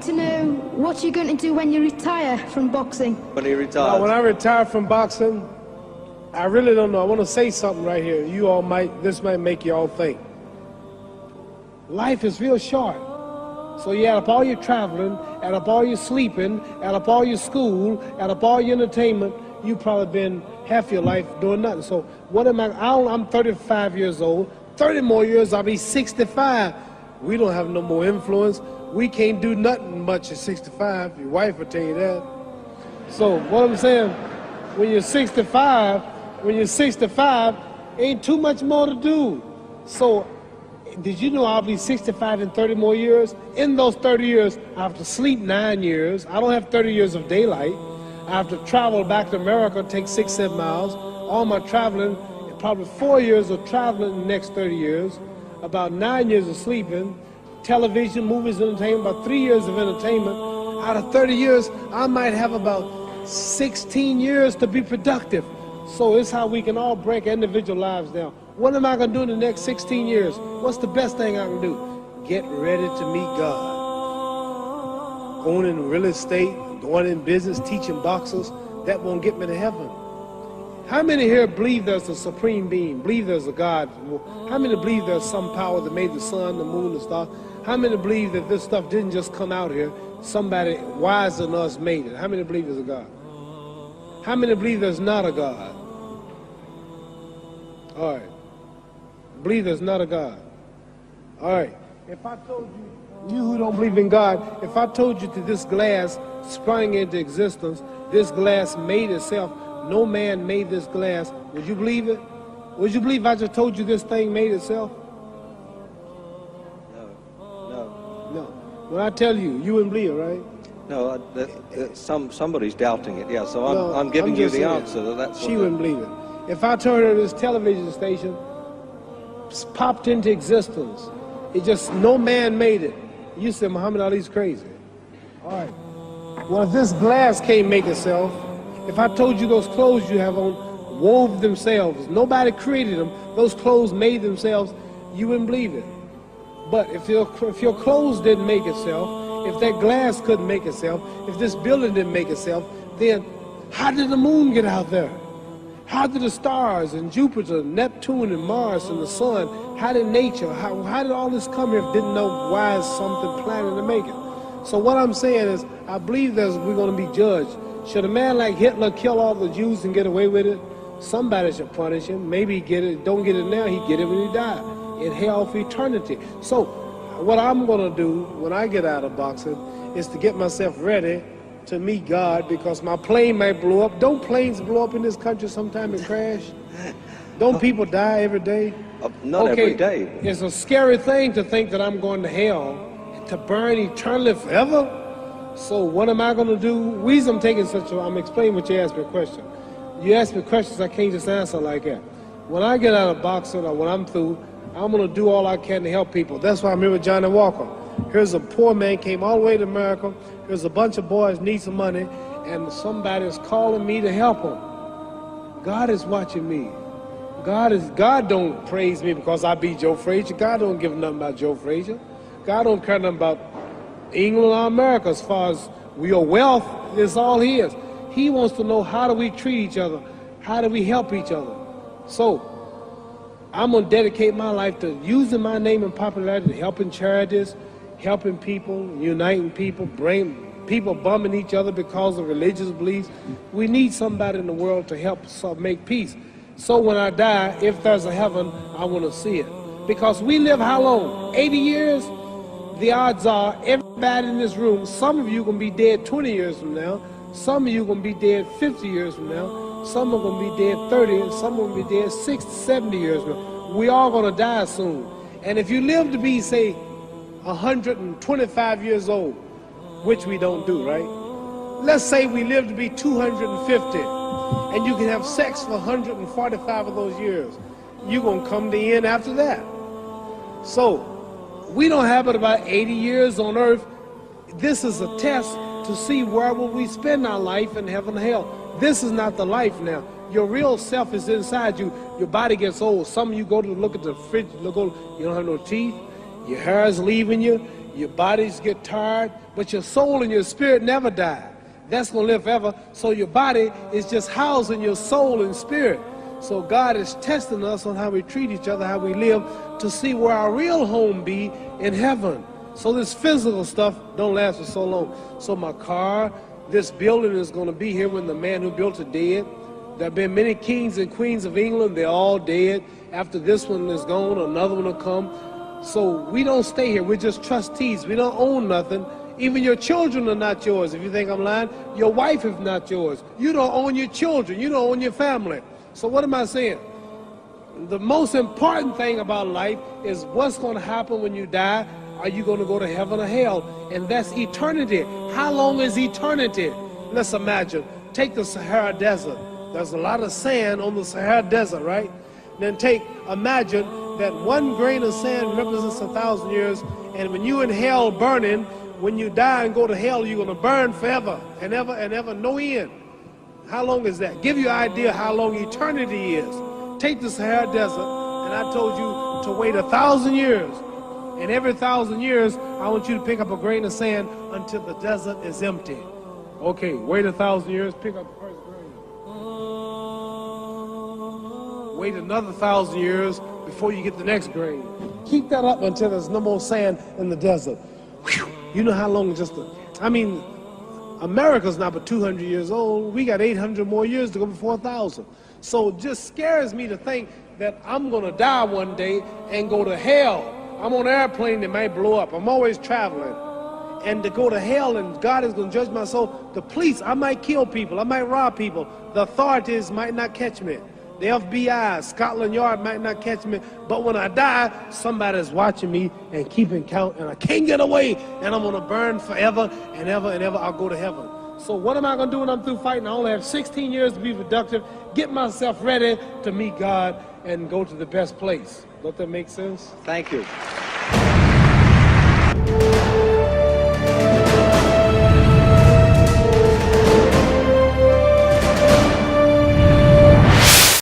to know what you're going to do when you retire from boxing. When he retires? When I retire from boxing, I really don't know. I want to say something right here. This might make you all think. Life is real short. So you add up all your traveling, add up all your sleeping, add up all your school, add up all your entertainment, you've probably been half your life doing nothing. So what am I'm 35 years old. 30 more years, I'll be 65. We don't have no more influence. We can't do nothing much at 65. Your wife will tell you that. So what I'm saying, when you're 65, ain't too much more to do. So did you know I'll be 65 in 30 more years? In those 30 years, I have to sleep 9 years. I don't have 30 years of daylight. I have to travel back to America, take 6-7 miles. All my traveling, probably 4 years of traveling in the next 30 years, about 9 years of sleeping, television, movies, entertainment, about 3 years of entertainment. Out of 30 years, I might have about 16 years to be productive. So it's how we can all break individual lives down. What am I going to do in the next 16 years? What's the best thing I can do? Get ready to meet God. Going in real estate, going in business, teaching boxers, that won't get me to heaven. How many here believe there's a supreme being, believe there's a God? How many believe there's some power that made the sun, the moon, the stars? How many believe that this stuff didn't just come out here? Somebody wiser than us made it. How many believe there's a God? How many believe there's not a God? All right. Believe there's not a God. All right. If I told you who don't believe in God, if I told you that this glass sprang into existence, this glass made itself, no man made this glass, would you believe it? Would you believe I just told you this thing made itself? No. When I tell you, you wouldn't believe it, right? No, somebody's doubting it, yeah, so I'm giving you the answer. That's she wouldn't believe it. If I told her this television station popped into existence, it just, no man made it, you said Muhammad Ali's crazy. All right. Well, if this glass can't make itself, if I told you those clothes you have on wove themselves, nobody created them, those clothes made themselves, you wouldn't believe it. But if your clothes didn't make itself, if that glass couldn't make itself, if this building didn't make itself, then how did the moon get out there? How did the stars and Jupiter, Neptune and Mars and the sun, how did nature, how did all this come here if didn't know why is something planning to make it? So what I'm saying is, I believe we're going to be judged. Should a man like Hitler kill all the Jews and get away with it? Somebody should punish him. Maybe he get it, don't get it now, he get it when he died. In hell for eternity. So what I'm going to do when I get out of boxing is to get myself ready to meet God, because my plane might blow up. Don't planes blow up in this country sometime and crash? Don't people die every day? Not every day. It's a scary thing to think that I'm going to hell to burn eternally forever. So what am I going to do? The reason I'm explaining what you asked me a question. You ask me questions I can't just answer like that. When I get out of boxing or when I'm through, I'm going to do all I can to help people. That's why I'm here with Johnny Walker. Here's a poor man, came all the way to America. Here's a bunch of boys need some money, and somebody is calling me to help them. God is watching me. God don't praise me because I beat Joe Frazier. God don't give nothing about Joe Frazier. God don't care nothing about England or America as far as your wealth is all his. He wants to know, how do we treat each other? How do we help each other? So I'm going to dedicate my life to using my name and popularity, helping charities, helping people, uniting people, bring people bumming each other because of religious beliefs. We need somebody in the world to help make peace. So when I die, if there's a heaven, I want to see it. Because we live how long? 80 years? The odds are everybody in this room, some of you are going to be dead 20 years from now, some of you are going to be dead 50 years from now, some are going to be dead 30, and some are going to be dead 60, 70 years from now. We all going to die soon. And if you live to be, say, 125 years old, which we don't do, right? Let's say we live to be 250, and you can have sex for 145 of those years. You're going to come to the end after that. So we don't have but about 80 years on earth. This is a test to see where will we spend our life in heaven and hell. This is not the life now. Your real self is inside you. Your body gets old. Some of you go to look at the fridge, you don't have no teeth. Your hair is leaving you. Your bodies get tired, but your soul and your spirit never die. That's going to live forever. So your body is just housing your soul and spirit. So God is testing us on how we treat each other, how we live, to see where our real home be in heaven. So this physical stuff don't last for so long. So my car, this building is going to be here when the man who built it dead. There have been many kings and queens of England. They're all dead. After this one is gone, another one will come. So we don't stay here. We're just trustees. We don't own nothing. Even your children are not yours. If you think I'm lying, your wife is not yours. You don't own your children. You don't own your family. So what am I saying? The most important thing about life is what's going to happen when you die. Are you going to go to heaven or hell? And that's eternity. How long is eternity? Let's imagine. Take the Sahara Desert. There's a lot of sand on the Sahara Desert, right? Then imagine that one grain of sand represents 1,000 years, and when you in hell burning, when you die and go to hell, you're going to burn forever and ever, no end. How long is that? Give you an idea how long eternity is. Take the Sahara Desert, and I told you to wait 1,000 years. And every 1,000 years, I want you to pick up a grain of sand until the desert is empty. Okay, wait 1,000 years, pick up the first grain. Wait another 1,000 years before you get the next grain. Keep that up until there's no more sand in the desert. Whew. You know how long America's not but 200 years old. We got 800 more years to go before 1,000. So it just scares me to think that I'm going to die one day and go to hell. I'm on an airplane that might blow up. I'm always traveling. And to go to hell and God is going to judge my soul. The police, I might kill people. I might rob people. The authorities might not catch me. The FBI, Scotland Yard might not catch me. But when I die, somebody's watching me and keeping count. And I can't get away. And I'm going to burn forever and ever and ever. I'll go to heaven. So what am I going to do when I'm through fighting? I only have 16 years to be productive. Get myself ready to meet God and go to the best place. Does that make sense? Thank you.